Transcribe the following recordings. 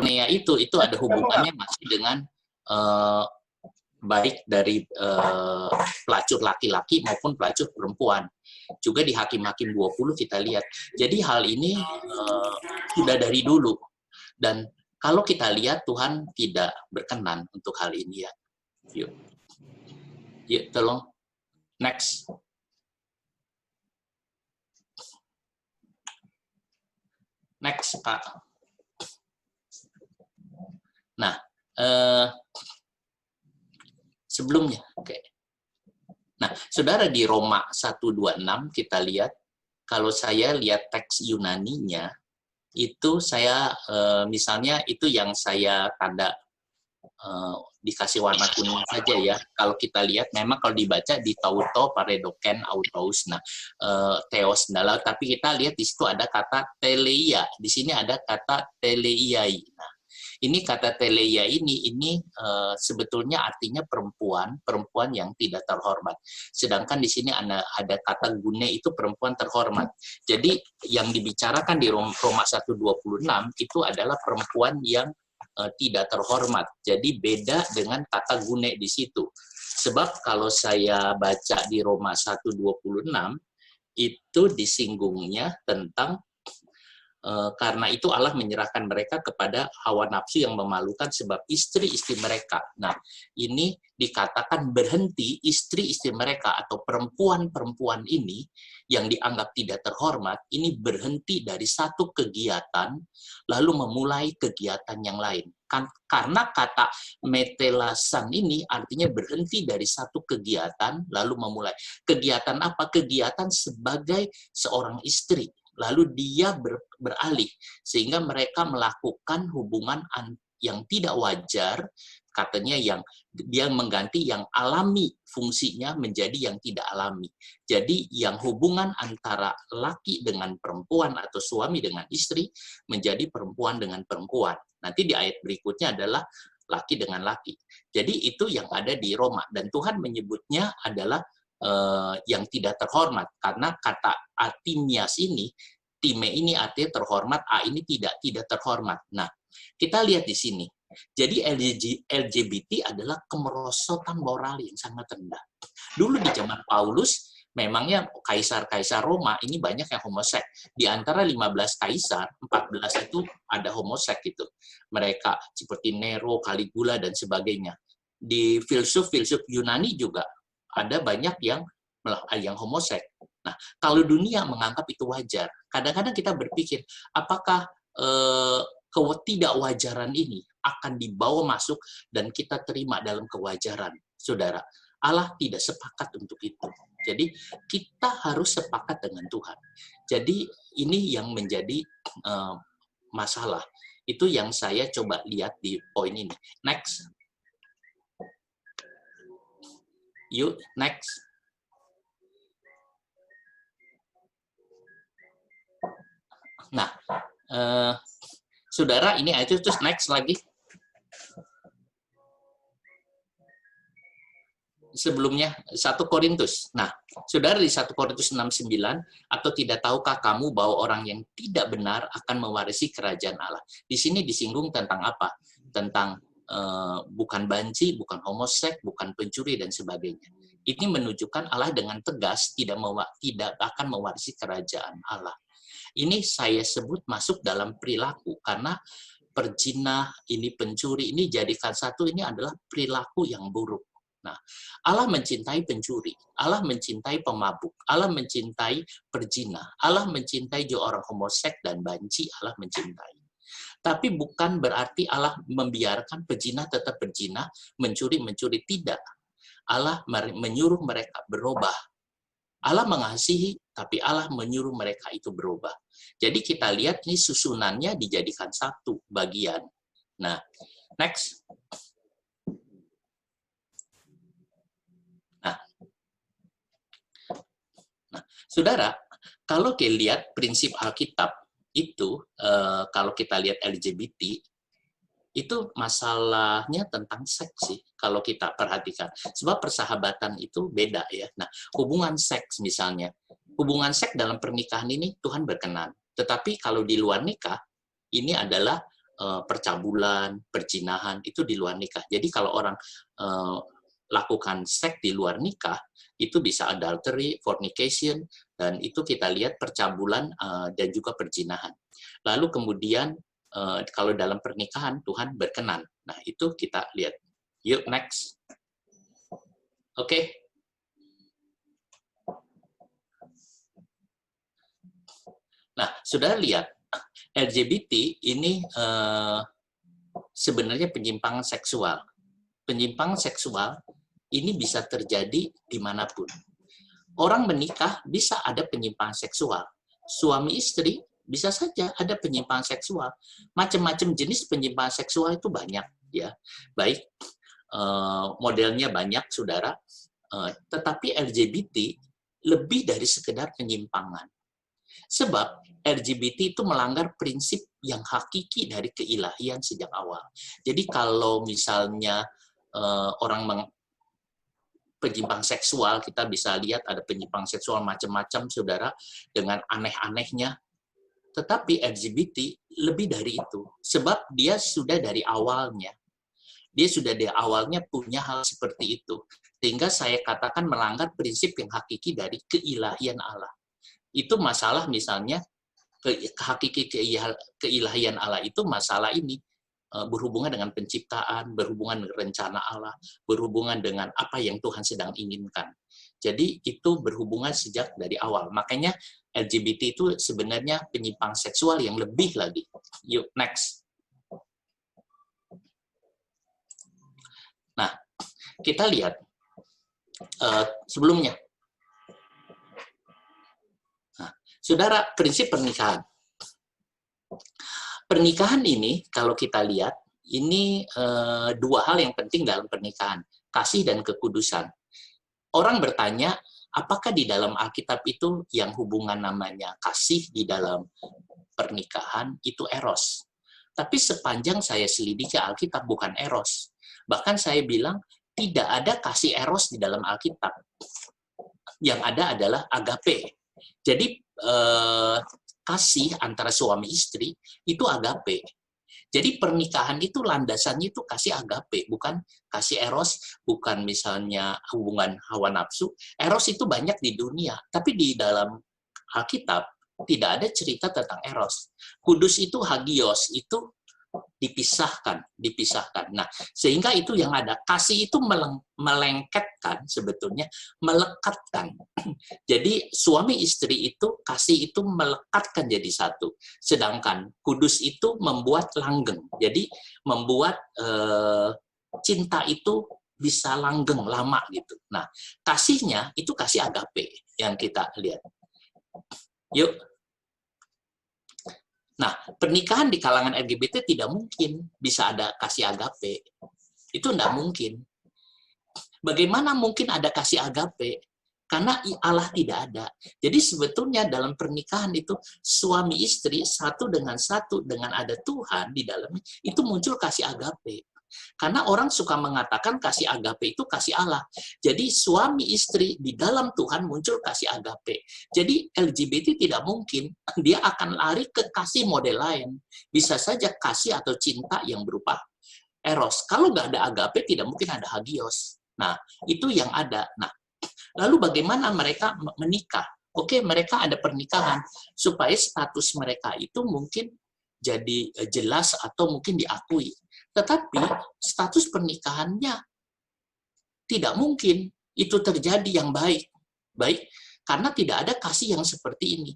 porneia itu ada hubungannya masih dengan baik dari pelacur laki-laki maupun pelacur perempuan. Juga di Hakim-Hakim 20 kita lihat. Jadi hal ini sudah dari dulu. Dan kalau kita lihat Tuhan tidak berkenan untuk hal ini ya. Yuk. Yuk, tolong. Next. Next, Pak. Nah, sebelumnya. Oke. Nah, saudara, di Roma 1:26 kita lihat, kalau saya lihat teks Yunaninya, itu saya, misalnya itu yang saya tanda dikasih warna kuning saja ya. Kalau kita lihat, memang kalau dibaca di tauto, paredoken, autos, nah, theos, tapi kita lihat di situ ada kata teleia. Di sini ada kata teleiai. Nah, ini kata teleia ini sebetulnya artinya perempuan yang tidak terhormat. Sedangkan di sini ada kata gune, itu perempuan terhormat. Jadi yang dibicarakan di Roma 1:26 itu adalah perempuan yang tidak terhormat. Jadi beda dengan kata gune di situ. Sebab kalau saya baca di Roma 1:26 itu disinggungnya tentang karena itu Allah menyerahkan mereka kepada hawa nafsu yang memalukan sebab istri-istri mereka. Nah, ini dikatakan berhenti istri-istri mereka atau perempuan-perempuan ini yang dianggap tidak terhormat, ini berhenti dari satu kegiatan lalu memulai kegiatan yang lain. Karena kata metelasan ini artinya berhenti dari satu kegiatan lalu memulai. Kegiatan apa? Kegiatan sebagai seorang istri. Lalu dia beralih, sehingga mereka melakukan hubungan yang tidak wajar, katanya yang dia mengganti yang alami fungsinya menjadi yang tidak alami. Jadi yang hubungan antara laki dengan perempuan atau suami dengan istri menjadi perempuan dengan perempuan. Nanti di ayat berikutnya adalah laki dengan laki. Jadi itu yang ada di Roma, dan Tuhan menyebutnya adalah yang tidak terhormat, karena kata atimias ini, time ini artinya terhormat, a ini tidak terhormat. Nah, kita lihat di sini. Jadi LGBT adalah kemerosotan moral yang sangat rendah. Dulu di zaman Paulus, memangnya kaisar-kaisar Roma ini banyak yang homoseks. Di antara 15 kaisar, 14 itu ada homoseks itu. Mereka seperti Nero, Caligula, dan sebagainya. Di filsuf-filsuf Yunani juga ada banyak yang homoseks. Nah, kalau dunia menganggap itu wajar, kadang-kadang kita berpikir, apakah ketidakwajaran ini akan dibawa masuk dan kita terima dalam kewajaran? Saudara, Allah tidak sepakat untuk itu. Jadi, kita harus sepakat dengan Tuhan. Jadi, ini yang menjadi masalah. Itu yang saya coba lihat di poin ini. Next. Yuk, next. Nah, saudara, ini aja, terus next lagi. Sebelumnya, 1 Korintus. Nah, saudara, di 1 Korintus 6:9, atau tidak tahukah kamu bahwa orang yang tidak benar akan mewarisi kerajaan Allah? Di sini disinggung tentang apa? Tentang bukan banci, bukan homoseks, bukan pencuri, dan sebagainya. Ini menunjukkan Allah dengan tegas tidak akan mewarisi kerajaan Allah. Ini saya sebut masuk dalam perilaku, karena perzina, ini pencuri, ini jadikan satu, ini adalah perilaku yang buruk. Nah, Allah mencintai pencuri, Allah mencintai pemabuk, Allah mencintai perzina, Allah mencintai juga orang homoseks dan banci, Allah mencintai. Tapi bukan berarti Allah membiarkan pezina tetap berzina, mencuri, tidak. Allah menyuruh mereka berubah. Allah mengasihi, tapi Allah menyuruh mereka itu berubah. Jadi kita lihat ini susunannya dijadikan satu bagian. Nah, next. Nah, saudara, kalau kita lihat prinsip Alkitab itu, kalau kita lihat LGBT, itu masalahnya tentang seks sih, kalau kita perhatikan. Sebab persahabatan itu beda ya. Nah, hubungan seks misalnya, hubungan seks dalam pernikahan ini Tuhan berkenan. Tetapi kalau di luar nikah, ini adalah percabulan, perzinahan, itu di luar nikah. Jadi kalau orang lakukan seks di luar nikah, itu bisa adultery, fornication, dan itu kita lihat percabulan dan juga perzinahan. Lalu kemudian kalau dalam pernikahan Tuhan berkenan. Nah, itu kita lihat. Yuk, next. Oke. Nah, sudah lihat, LGBT ini sebenarnya penyimpangan seksual. Penyimpangan seksual ini bisa terjadi dimanapun. Orang menikah bisa ada penyimpangan seksual. Suami istri bisa saja ada penyimpangan seksual. Macam-macam jenis penyimpangan seksual itu banyak, ya. Baik, modelnya banyak, saudara. Tetapi LGBT lebih dari sekedar penyimpangan. Sebab LGBT itu melanggar prinsip yang hakiki dari keilahian sejak awal. Jadi kalau misalnya orang penyimpangan seksual, kita bisa lihat ada penyimpangan seksual macam-macam, saudara, dengan aneh-anehnya. Tetapi LGBT lebih dari itu. Sebab dia sudah dari awalnya. Dia sudah dari awalnya punya hal seperti itu. Sehingga saya katakan melanggar prinsip yang hakiki dari keilahian Allah. Itu masalah misalnya, hakiki keilahian Allah itu masalah ini. Berhubungan dengan penciptaan, berhubungan dengan rencana Allah, berhubungan dengan apa yang Tuhan sedang inginkan. Jadi itu berhubungan sejak dari awal. Makanya LGBT itu sebenarnya penyimpangan seksual yang lebih lagi. Yuk, next. Nah, kita lihat sebelumnya. Nah, saudara, prinsip pernikahan. Pernikahan ini, kalau kita lihat, ini dua hal yang penting dalam pernikahan, kasih dan kekudusan. Orang bertanya, apakah di dalam Alkitab itu yang hubungan namanya kasih di dalam pernikahan itu eros? Tapi sepanjang saya selidiki Alkitab bukan eros. Bahkan saya bilang, tidak ada kasih eros di dalam Alkitab. Yang ada adalah agape. Jadi, kasih antara suami istri itu agape. Jadi pernikahan itu landasannya itu kasih agape, bukan kasih eros, bukan misalnya hubungan hawa nafsu. Eros itu banyak di dunia, tapi di dalam Alkitab tidak ada cerita tentang eros. Kudus itu hagios, itu dipisahkan. Nah, sehingga itu yang ada. Kasih itu melengketkan, sebetulnya melekatkan. Jadi suami istri itu, kasih itu melekatkan jadi satu. Sedangkan kudus itu membuat langgeng. Jadi membuat cinta itu bisa langgeng lama gitu. Nah, kasihnya itu kasih agape yang kita lihat. Yuk. Nah, pernikahan di kalangan LGBT tidak mungkin bisa ada kasih agape. Itu tidak mungkin. Bagaimana mungkin ada kasih agape? Karena Allah tidak ada. Jadi sebetulnya dalam pernikahan itu suami istri satu dengan ada Tuhan di dalamnya, itu muncul kasih agape. Karena orang suka mengatakan kasih agape itu kasih Allah. Jadi suami istri di dalam Tuhan muncul kasih agape. Jadi LGBT tidak mungkin, dia akan lari ke kasih model lain. Bisa saja kasih atau cinta yang berupa eros. Kalau nggak ada agape, tidak mungkin ada hagios. Nah, itu yang ada. Nah, lalu bagaimana mereka menikah? Oke, mereka ada pernikahan supaya status mereka itu mungkin jadi jelas atau mungkin diakui. Tetapi status pernikahannya tidak mungkin itu terjadi yang baik. Baik, karena tidak ada kasih yang seperti ini.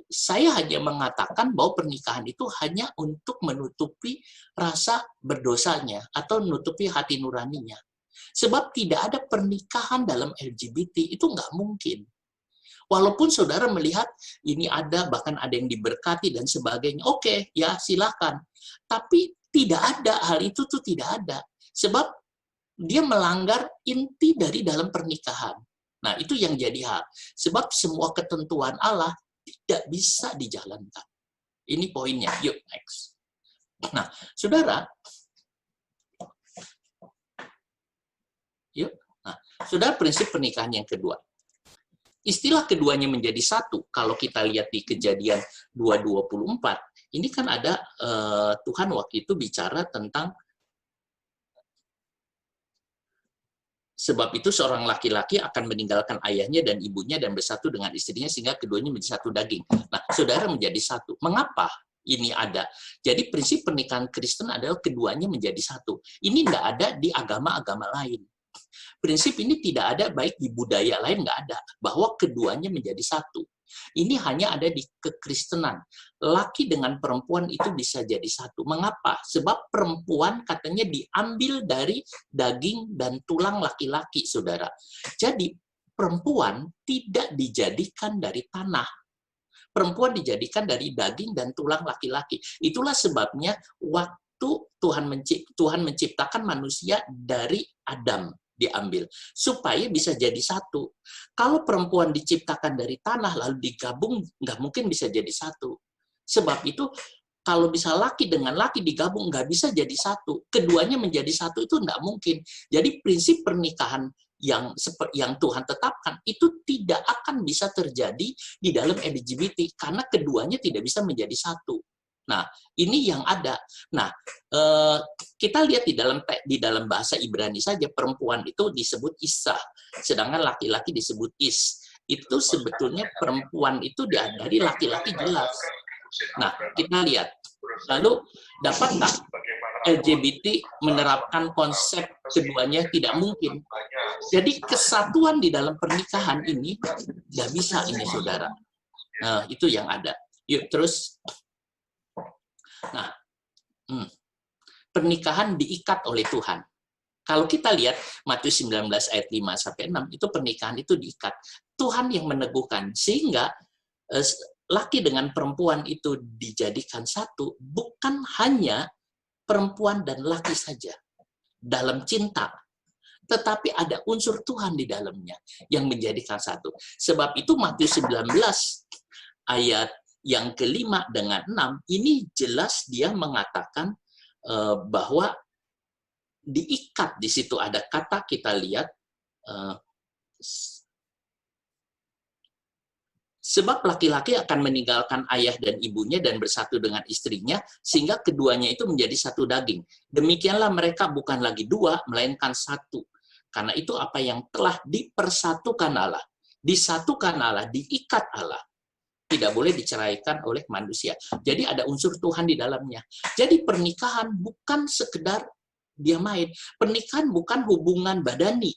Saya hanya mengatakan bahwa pernikahan itu hanya untuk menutupi rasa berdosanya atau menutupi hati nuraninya. Sebab tidak ada pernikahan dalam LGBT, itu nggak mungkin. Walaupun saudara melihat ini ada, bahkan ada yang diberkati dan sebagainya. Oke, ya silakan. Tapi tidak ada, hal itu tuh tidak ada. Sebab dia melanggar inti dari dalam pernikahan. Nah, itu yang jadi hal. Sebab semua ketentuan Allah tidak bisa dijalankan. Ini poinnya. Yuk, next. Nah, saudara, yuk. Nah, saudara, prinsip pernikahan yang kedua. Istilah keduanya menjadi satu. Kalau kita lihat di Kejadian 2:24, Ini kan ada Tuhan waktu itu bicara tentang sebab itu seorang laki-laki akan meninggalkan ayahnya dan ibunya dan bersatu dengan istrinya sehingga keduanya menjadi satu daging. Nah, saudara menjadi satu. Mengapa ini ada? Jadi prinsip pernikahan Kristen adalah keduanya menjadi satu. Ini tidak ada di agama-agama lain. Prinsip ini tidak ada baik di budaya lain, nggak ada. Bahwa keduanya menjadi satu. Ini hanya ada di kekristenan. Laki dengan perempuan itu bisa jadi satu. Mengapa? Sebab perempuan katanya diambil dari daging dan tulang laki-laki, saudara. Jadi perempuan tidak dijadikan dari tanah. Perempuan dijadikan dari daging dan tulang laki-laki. Itulah sebabnya waktu Tuhan menciptakan manusia dari Adam diambil supaya bisa jadi satu. Kalau perempuan diciptakan dari tanah lalu digabung, nggak mungkin bisa jadi satu. Sebab itu kalau bisa laki dengan laki digabung nggak bisa jadi satu. Keduanya menjadi satu itu nggak mungkin. Jadi prinsip pernikahan yang Tuhan tetapkan itu tidak akan bisa terjadi di dalam LGBT karena keduanya tidak bisa menjadi satu. Nah, ini yang ada. Nah, kita lihat di dalam bahasa Ibrani saja perempuan itu disebut Isa, sedangkan laki-laki disebut Is. Itu sebetulnya perempuan itu dari laki-laki jelas. Nah, kita lihat. Lalu, dapatkah LGBT menerapkan konsep keduanya? Tidak mungkin. Jadi kesatuan di dalam pernikahan ini nggak bisa ini, saudara. Nah, itu yang ada. Yuk, terus. Nah, pernikahan diikat oleh Tuhan. Kalau kita lihat Matius 19 ayat 5-6, itu pernikahan itu diikat. Tuhan yang meneguhkan, sehingga laki dengan perempuan itu dijadikan satu, bukan hanya perempuan dan laki saja dalam cinta, tetapi ada unsur Tuhan di dalamnya yang menjadikan satu. Sebab itu Matius 19 ayat yang kelima dengan 6, ini jelas dia mengatakan bahwa diikat, di situ ada kata, kita lihat, sebab laki-laki akan meninggalkan ayah dan ibunya dan bersatu dengan istrinya, sehingga keduanya itu menjadi satu daging. Demikianlah mereka bukan lagi dua, melainkan satu. Karena itu apa yang telah dipersatukan Allah, disatukan Allah, diikat Allah, tidak boleh diceraikan oleh manusia. Jadi ada unsur Tuhan di dalamnya. Jadi pernikahan bukan sekedar dia main. Pernikahan bukan hubungan badani,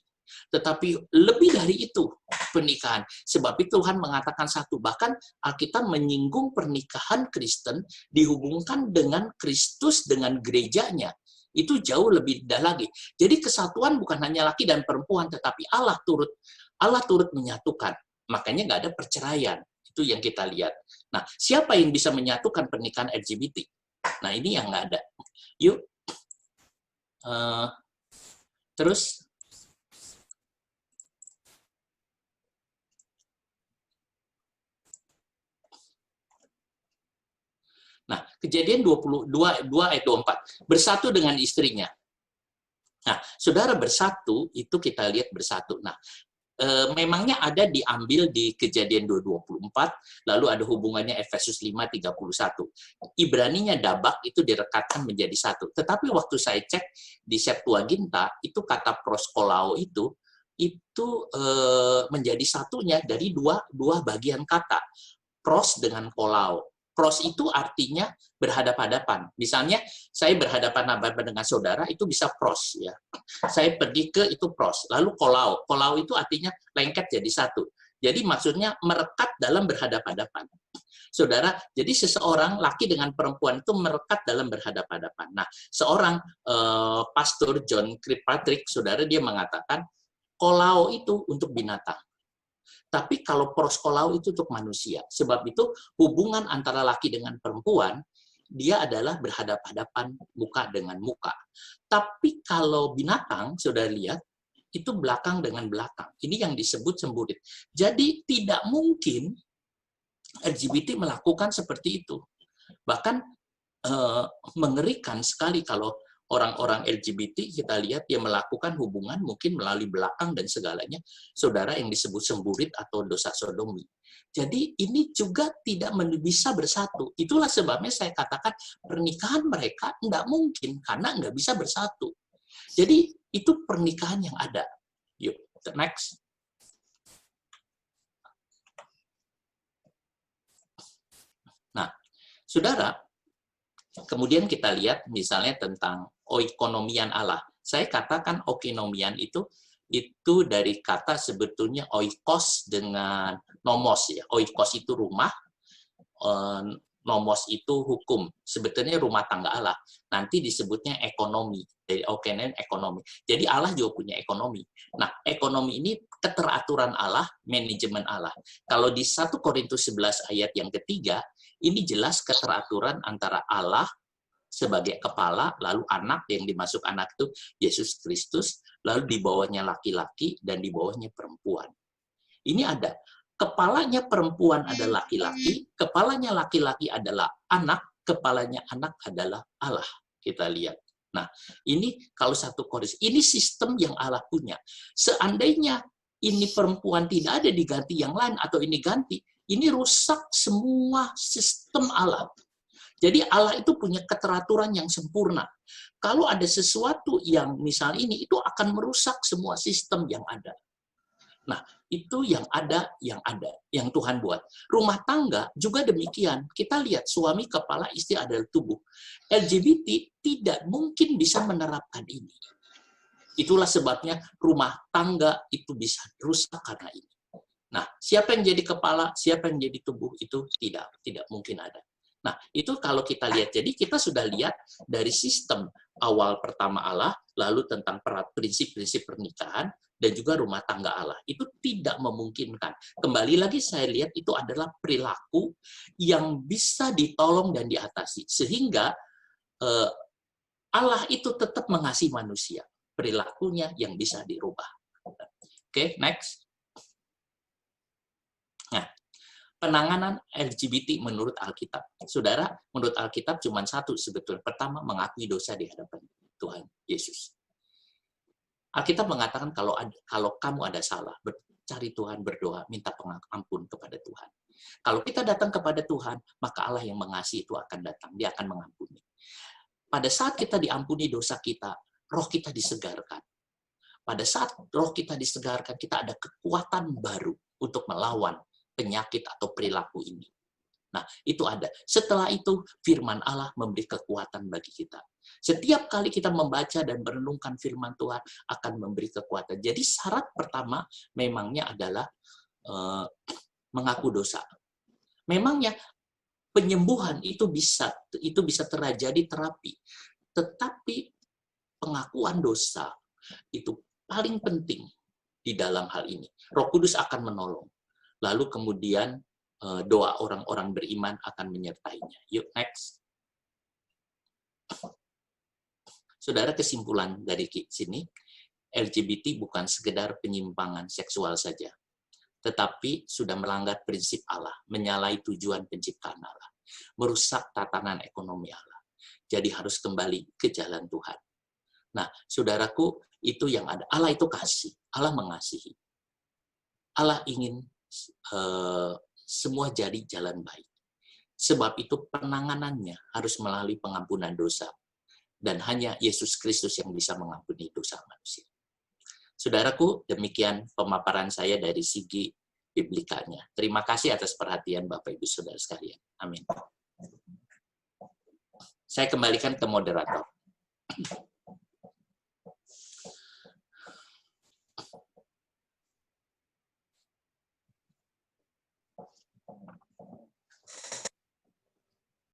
tetapi lebih dari itu pernikahan. Sebab itu Tuhan mengatakan satu. Bahkan Alkitab menyinggung pernikahan Kristen dihubungkan dengan Kristus, dengan gerejanya. Itu jauh lebih indah lagi. Jadi kesatuan bukan hanya laki dan perempuan, tetapi Allah turut menyatukan. Makanya nggak ada perceraian. Itu yang kita lihat. Nah, siapa yang bisa menyatukan pernikahan LGBT? Nah, ini yang nggak ada. Yuk. Terus. Nah, Kejadian 22 ayat 24. Bersatu dengan istrinya. Nah, saudara bersatu, itu kita lihat bersatu. Nah, memangnya ada diambil di Kejadian 2:24, lalu ada hubungannya Efesus 5:31. Ibraninya dabak itu direkatkan menjadi satu. Tetapi waktu saya cek di Septuaginta, itu kata proskolao itu menjadi satunya dari dua bagian kata. Pros dengan kolao. Pros itu artinya berhadap-hadapan. Misalnya, saya berhadapan-hadapan dengan saudara, itu bisa pros. Ya. Saya pergi ke itu pros. Lalu kolao. Kolao itu artinya lengket jadi satu. Jadi maksudnya merekat dalam berhadap-hadapan. Saudara, jadi seseorang laki dengan perempuan itu merekat dalam berhadap-hadapan. Nah, seorang pastor John Kirkpatrick, saudara, dia mengatakan, kolao itu untuk binatang. Tapi kalau proskolau itu untuk manusia. Sebab itu hubungan antara laki dengan perempuan, dia adalah berhadap-hadapan muka dengan muka. Tapi kalau binatang, saudara lihat, itu belakang dengan belakang. Ini yang disebut semburit. Jadi tidak mungkin LGBT melakukan seperti itu. Bahkan mengerikan sekali kalau orang-orang LGBT kita lihat dia melakukan hubungan mungkin melalui belakang dan segalanya, saudara, yang disebut semburit atau dosa sodomi. Jadi ini juga tidak bisa bersatu. Itulah sebabnya saya katakan pernikahan mereka tidak mungkin karena nggak bisa bersatu. Jadi itu pernikahan yang ada. Yuk, next. Nah, saudara, kemudian kita lihat misalnya tentang oikonomian Allah. Saya katakan oikonomian itu dari kata sebetulnya oikos dengan nomos ya. Oikos itu rumah, nomos itu hukum. Sebetulnya rumah tangga Allah. Nanti disebutnya ekonomi. Jadi ekonomi. Jadi Allah juga punya ekonomi. Nah, ekonomi ini keteraturan Allah, manajemen Allah. Kalau di 1 Korintus 11 ayat yang ketiga, ini jelas keteraturan antara Allah sebagai kepala, lalu anak, yang dimasuk anak itu Yesus Kristus, lalu di bawahnya laki-laki dan di bawahnya perempuan. Ini ada. Kepalanya perempuan adalah laki-laki, kepalanya laki-laki adalah anak, kepalanya anak adalah Allah. Kita lihat. Nah, ini kalau 1 Korintus, ini sistem yang Allah punya. Seandainya ini perempuan tidak ada diganti yang lain atau ini ganti, ini rusak semua sistem Allah. Jadi Allah itu punya keteraturan yang sempurna. Kalau ada sesuatu yang misalnya ini, itu akan merusak semua sistem yang ada. Nah, itu yang ada, yang Tuhan buat. Rumah tangga juga demikian. Kita lihat suami kepala, istri adalah tubuh. LGBT tidak mungkin bisa menerapkan ini. Itulah sebabnya rumah tangga itu bisa rusak karena ini. Nah, siapa yang jadi kepala, siapa yang jadi tubuh, itu tidak mungkin ada. Nah, itu kalau kita lihat, jadi kita sudah lihat dari sistem awal pertama Allah, lalu tentang prinsip-prinsip pernikahan, dan juga rumah tangga Allah. Itu tidak memungkinkan. Kembali lagi saya lihat itu adalah perilaku yang bisa ditolong dan diatasi. Sehingga Allah itu tetap mengasihi manusia. Perilakunya yang bisa dirubah. Oke, next. Nah, penanganan LGBT menurut Alkitab. Saudara, menurut Alkitab cuma satu sebetulnya. Pertama, mengakui dosa di hadapan Tuhan Yesus. Alkitab mengatakan kalau kamu ada salah, cari Tuhan, berdoa, minta pengampun kepada Tuhan. Kalau kita datang kepada Tuhan, maka Allah yang mengasihi itu akan datang. Dia akan mengampuni. Pada saat kita diampuni dosa kita, roh kita disegarkan. Pada saat roh kita disegarkan, kita ada kekuatan baru untuk melawan penyakit atau perilaku ini. Nah, itu ada. Setelah itu, firman Allah memberi kekuatan bagi kita. Setiap kali kita membaca dan merenungkan firman Tuhan akan memberi kekuatan. Jadi syarat pertama memangnya adalah mengaku dosa. Memangnya penyembuhan itu bisa terjadi terapi. Tetapi pengakuan dosa itu paling penting di dalam hal ini. Roh Kudus akan menolong. Lalu kemudian doa orang-orang beriman akan menyertainya. Yuk, next. Saudara, kesimpulan dari sini, LGBT bukan sekedar penyimpangan seksual saja, tetapi sudah melanggar prinsip Allah, menyalahi tujuan penciptaan Allah, merusak tatanan ekonomi Allah. Jadi harus kembali ke jalan Tuhan. Nah, saudaraku, itu yang ada. Allah itu kasih, Allah mengasihi. Allah ingin semua jadi jalan baik. Sebab itu penanganannya harus melalui pengampunan dosa. Dan hanya Yesus Kristus yang bisa mengampuni dosa manusia. Saudaraku, demikian pemaparan saya dari segi biblikanya. Terima kasih atas perhatian Bapak Ibu Saudara sekalian. Amin. Saya kembalikan ke moderator.